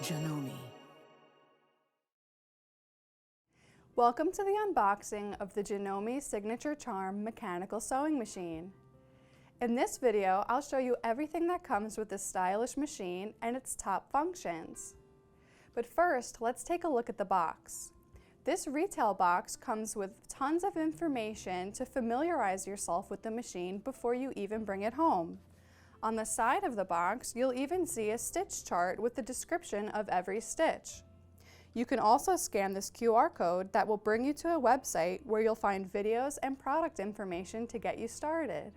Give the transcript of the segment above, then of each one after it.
Janome. Welcome to the unboxing of the Janome Signature Charm mechanical sewing machine. In this video, I'll show you everything that comes with this stylish machine and its top functions. But first, let's take a look at the box. This retail box comes with tons of information to familiarize yourself with the machine before you even bring it home. On the side of the box, you'll even see a stitch chart with the description of every stitch. You can also scan this QR code that will bring you to a website where you'll find videos and product information to get you started.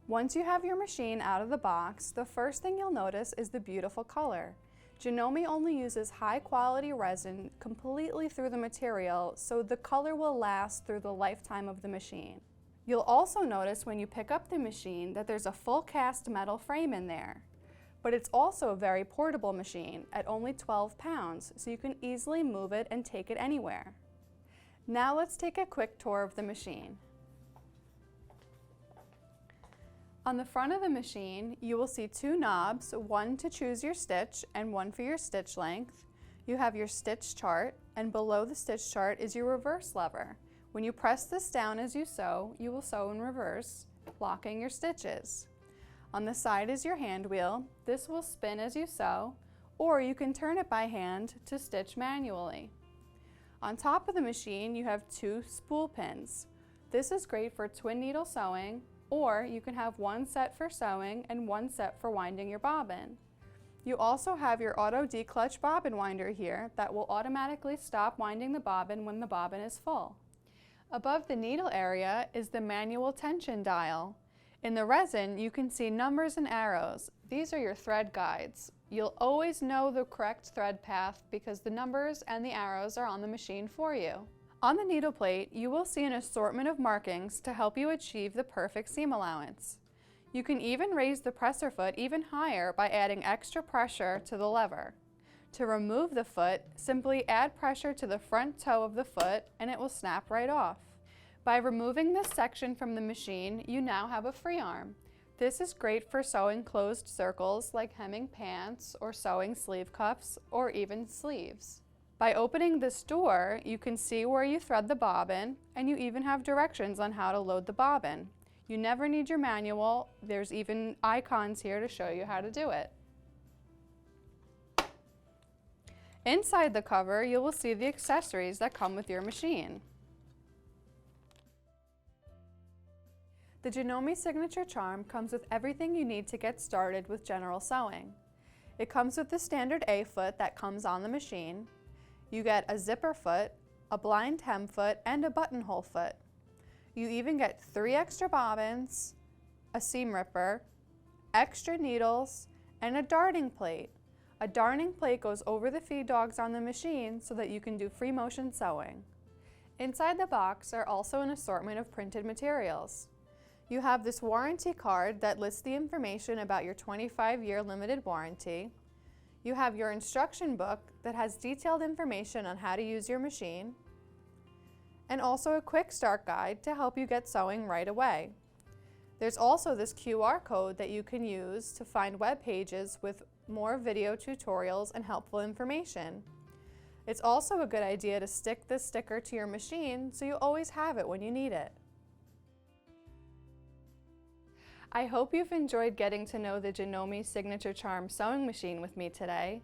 Once you have your machine out of the box, the first thing you'll notice is the beautiful color. Janome only uses high-quality resin completely through the material, so the color will last through the lifetime of the machine. You'll also notice when you pick up the machine that there's a full cast metal frame in there. But it's also a very portable machine at only 12 pounds, so you can easily move it and take it anywhere. Now let's take a quick tour of the machine. On the front of the machine, you will see two knobs, one to choose your stitch and one for your stitch length. You have your stitch chart, and below the stitch chart is your reverse lever. When you press this down as you sew, you will sew in reverse, locking your stitches. On the side is your hand wheel. This will spin as you sew, or you can turn it by hand to stitch manually. On top of the machine, you have two spool pins. This is great for twin needle sewing, or you can have one set for sewing and one set for winding your bobbin. You also have your auto declutch bobbin winder here that will automatically stop winding the bobbin when the bobbin is full. Above the needle area is the manual tension dial. In the resin, you can see numbers and arrows. These are your thread guides. You'll always know the correct thread path because the numbers and the arrows are on the machine for you. On the needle plate, you will see an assortment of markings to help you achieve the perfect seam allowance. You can even raise the presser foot even higher by adding extra pressure to the lever. To remove the foot, simply add pressure to the front toe of the foot and it will snap right off. By removing this section from the machine, you now have a free arm. This is great for sewing closed circles like hemming pants or sewing sleeve cuffs or even sleeves. By opening this door, you can see where you thread the bobbin, and you even have directions on how to load the bobbin. You never need your manual. There's even icons here to show you how to do it. Inside the cover, you will see the accessories that come with your machine. The Janome Signature Charm comes with everything you need to get started with general sewing. It comes with the standard A foot that comes on the machine. You get a zipper foot, a blind hem foot, and a buttonhole foot. You even get 3 extra bobbins, a seam ripper, extra needles, and a darning plate. A darning plate goes over the feed dogs on the machine so that you can do free motion sewing. Inside the box are also an assortment of printed materials. You have this warranty card that lists the information about your 25-year limited warranty. You have your instruction book that has detailed information on how to use your machine, and also a quick start guide to help you get sewing right away. There's also this QR code that you can use to find web pages with more video tutorials and helpful information. It's also a good idea to stick this sticker to your machine so you always have it when you need it. I hope you've enjoyed getting to know the Janome Signature Charm sewing machine with me today.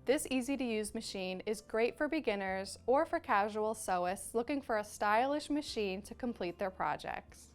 This easy-to-use machine is great for beginners or for casual sewists looking for a stylish machine to complete their projects.